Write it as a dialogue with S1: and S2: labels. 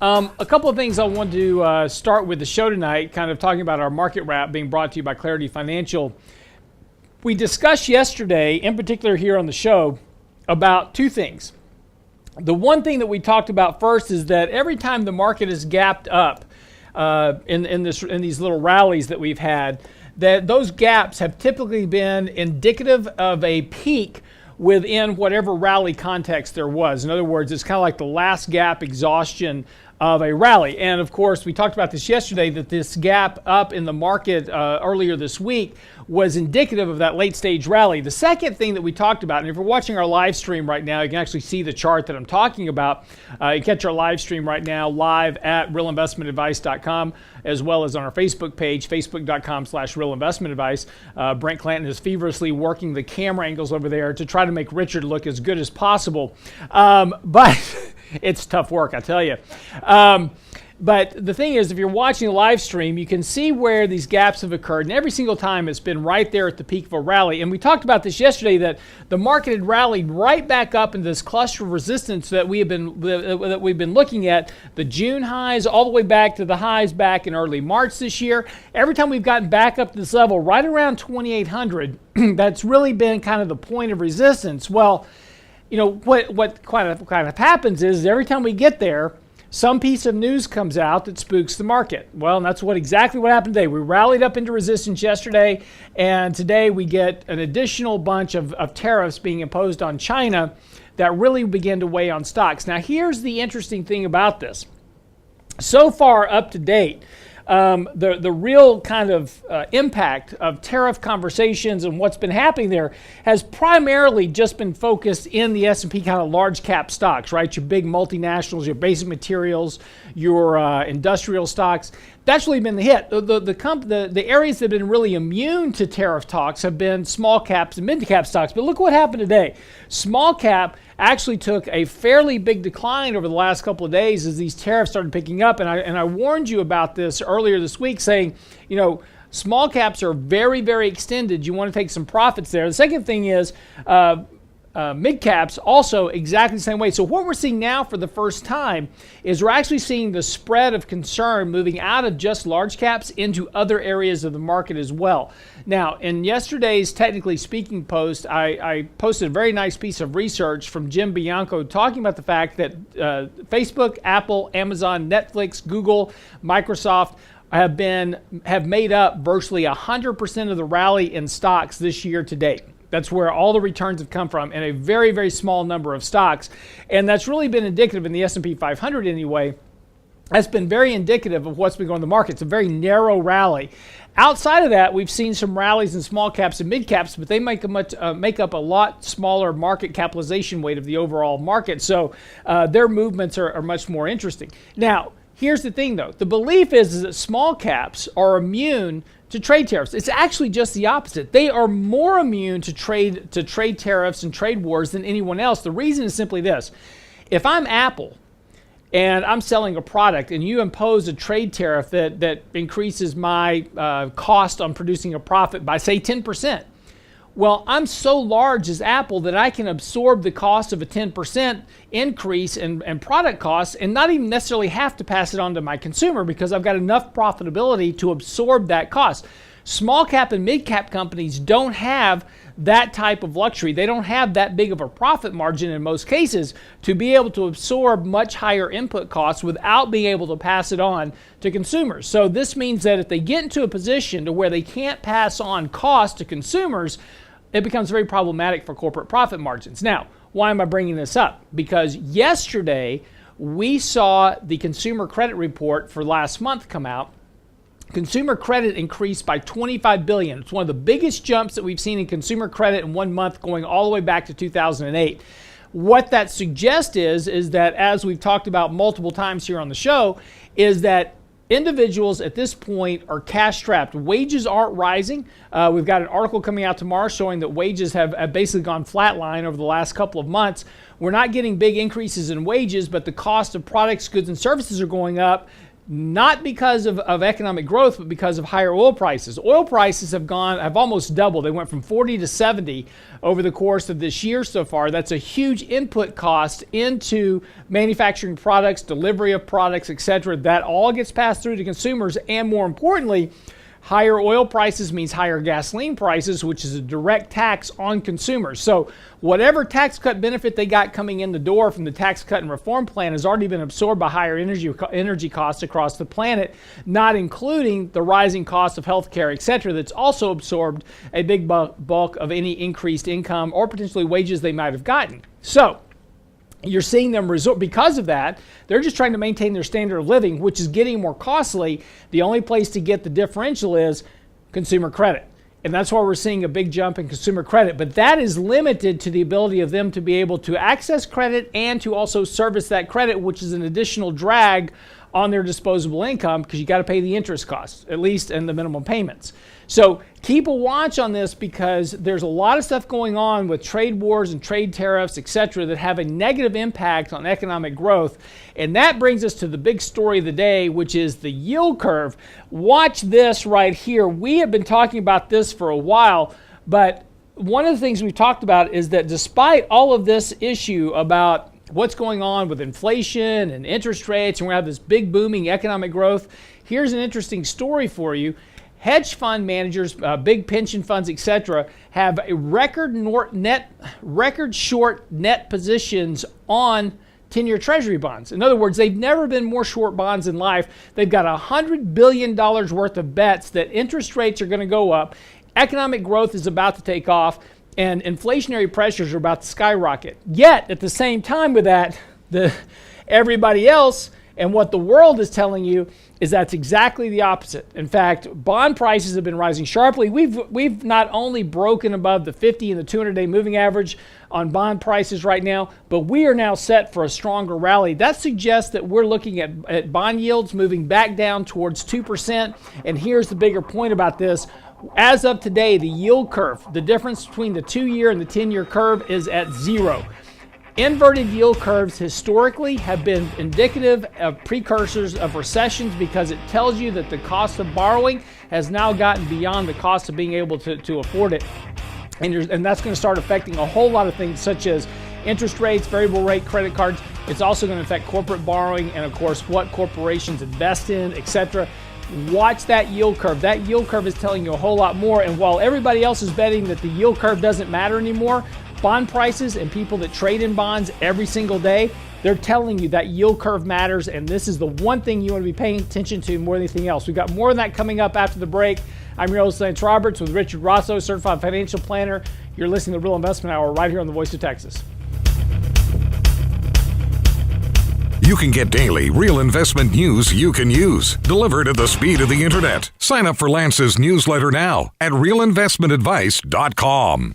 S1: A couple of things I want to start with the show tonight, kind of talking about our market wrap being brought to you by Clarity Financial. We discussed yesterday, in particular here on the show, about two things. The one thing that we talked about first is that every time the market is gapped up in these little rallies that we've had, that those gaps have typically been indicative of a peak within whatever rally context there was. In other words, it's kind of like the last gap exhaustion of a rally. And of course, we talked about this yesterday, that this gap up in the market earlier this week was indicative of that late stage rally. The second thing that we talked about, and if you're watching our live stream right now, you can actually see the chart that I'm talking about. You catch our live stream right now live at realinvestmentadvice.com, as well as on our Facebook page, facebook.com/realinvestmentadvice. Brent Clanton is feverishly working the camera angles over there to try to make Richard look as good as possible. But it's tough work, I tell you. But the thing is, if you're watching a live stream, you can see where these gaps have occurred, and every single time it's been right there at the peak of a rally. And we talked about this yesterday, that the market had rallied right back up into this cluster of resistance that we've been looking at, the June highs all the way back to the highs back in early March this year. Every time we've gotten back up to this level, right around 2,800, that's really been kind of the point of resistance. Well, you know, what kind of happens is every time we get there, some piece of news comes out that spooks the market. Well, and that's exactly what happened today. We rallied up into resistance yesterday, and today we get an additional bunch of tariffs being imposed on China that really begin to weigh on stocks. Now, here's the interesting thing about this. So far up to date, the real kind of impact of tariff conversations and what's been happening there has primarily just been focused in the S&P kind of large cap stocks, right? Your big multinationals, your basic materials, your industrial stocks. That's really been the hit. The areas that have been really immune to tariff talks have been small caps and mid cap stocks. But look what happened today. Small cap actually took a fairly big decline over the last couple of days as these tariffs started picking up. And I warned you about this earlier this week, saying, you know, small caps are very, very extended. You want to take some profits there. The second thing is mid caps also exactly the same way. So what we're seeing now for the first time is we're actually seeing the spread of concern moving out of just large caps into other areas of the market as well. Now, in yesterday's Technically Speaking post, I posted a very nice piece of research from Jim Bianco talking about the fact that Facebook, Apple, Amazon, Netflix, Google, Microsoft have made up virtually 100% of the rally in stocks this year to date. That's where all the returns have come from, in a very, very small number of stocks. And that's really been indicative in the S&P 500 anyway. That's been very indicative of what's been going on in the market. It's a very narrow rally. Outside of that, we've seen some rallies in small caps and mid caps, but they make up a lot smaller market capitalization weight of the overall market. So their movements are much more interesting. Now, here's the thing, though. The belief is that small caps are immune to trade tariffs. It's actually just the opposite. They are more immune to trade tariffs and trade wars than anyone else. The reason is simply this. If I'm Apple and I'm selling a product and you impose a trade tariff that increases my cost on producing a profit by, say, 10%, well, I'm so large as Apple that I can absorb the cost of a 10% increase in product costs and not even necessarily have to pass it on to my consumer, because I've got enough profitability to absorb that cost. Small cap and mid cap companies don't have that type of luxury. They don't have that big of a profit margin in most cases to be able to absorb much higher input costs without being able to pass it on to consumers. So this means that if they get into a position to where they can't pass on cost to consumers, it becomes very problematic for corporate profit margins. Now, why am I bringing this up? Because yesterday we saw the consumer credit report for last month come out. Consumer credit increased by $25 billion. It's one of the biggest jumps that we've seen in consumer credit in 1 month, going all the way back to 2008. What that suggests is that, as we've talked about multiple times here on the show, is that individuals at this point are cash strapped. Wages aren't rising. We've got an article coming out tomorrow showing that wages have basically gone flatline over the last couple of months. We're not getting big increases in wages, but the cost of products, goods, and services are going up. not because of economic growth, but because of higher oil prices. Oil prices have almost doubled. They went from 40 to 70 over the course of this year so far. That's a huge input cost into manufacturing products, delivery of products, etc. That all gets passed through to consumers, and more importantly, higher oil prices means higher gasoline prices, which is a direct tax on consumers. So whatever tax cut benefit they got coming in the door from the tax cut and reform plan has already been absorbed by higher energy costs across the planet, not including the rising cost of healthcare, etc. That's also absorbed a big bulk of any increased income or potentially wages they might have gotten. So you're seeing them resort, because of that, they're just trying to maintain their standard of living, which is getting more costly. The only place to get the differential is consumer credit. And that's why we're seeing a big jump in consumer credit. But that is limited to the ability of them to be able to access credit and to also service that credit, which is an additional drag on their disposable income because you got to pay the interest costs, at least in the minimum payments. So keep a watch on this because there's a lot of stuff going on with trade wars and trade tariffs, etc., that have a negative impact on economic growth. And that brings us to the big story of the day, which is the yield curve. Watch this right here. We have been talking about this for a while, but one of the things we've talked about is that despite all of this issue about what's going on with inflation and interest rates, and we have this big booming economic growth, here's an interesting story for you. Hedge fund managers, big pension funds, etc., have a record short net positions on 10-year Treasury bonds. In other words, they've never been more short bonds in life. They've got $100 billion worth of bets that interest rates are going to go up, economic growth is about to take off, and inflationary pressures are about to skyrocket. Yet, at the same time with that, everybody else and what the world is telling you is that's exactly the opposite. In fact, bond prices have been rising sharply. We've not only broken above the 50 and the 200-day moving average on bond prices right now, but we are now set for a stronger rally. That suggests that we're looking at bond yields moving back down towards 2%. And here's the bigger point about this. As of today, the yield curve, the difference between the 2-year and the 10-year curve is at 0. Inverted yield curves historically have been indicative of precursors of recessions because it tells you that the cost of borrowing has now gotten beyond the cost of being able to afford it. And that's going to start affecting a whole lot of things such as interest rates, variable rate credit cards. It's also going to affect corporate borrowing and, of course, what corporations invest in, etc. Watch that yield curve. That yield curve is telling you a whole lot more. And while everybody else is betting that the yield curve doesn't matter anymore, bond prices and people that trade in bonds every single day, they're telling you that yield curve matters, and this is the one thing you want to be paying attention to more than anything else. We've got more of that coming up after the break. I'm your host, Lance Roberts, with Richard Rosso, Certified Financial Planner. You're listening to the Real Investment Hour right here on the Voice of Texas.
S2: You can get daily real investment news you can use, delivered at the speed of the internet. Sign up for Lance's newsletter now at realinvestmentadvice.com.